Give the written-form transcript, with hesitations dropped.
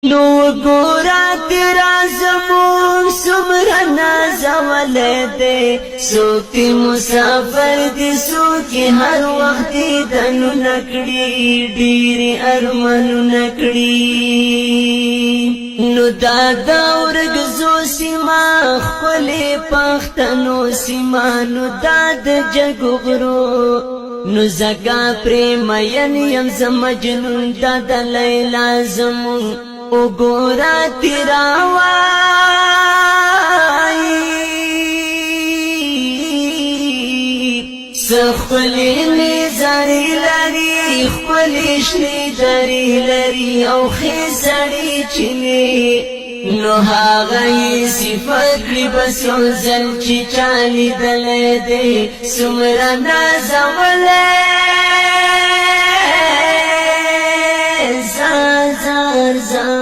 نو ګورا تیرا زمون سمرا نازولے دے سوکتی مسافر دی سوکی ہر وقت دنو نکڑی ډیری ارمانو نکڑی نو دادا ورگزو سیما خپلی پختنو سیما نو داد جگو غرو نو زگا پریم یم زمجنون دادا لیلا زمون او گورا تیراوائی سخلی نیزاری لری خپلی شنی دری لری او خیزاری چلی نو هاغی صفت لی بس عزل چی چالی دلی دی سمرا نازولی زار زار زار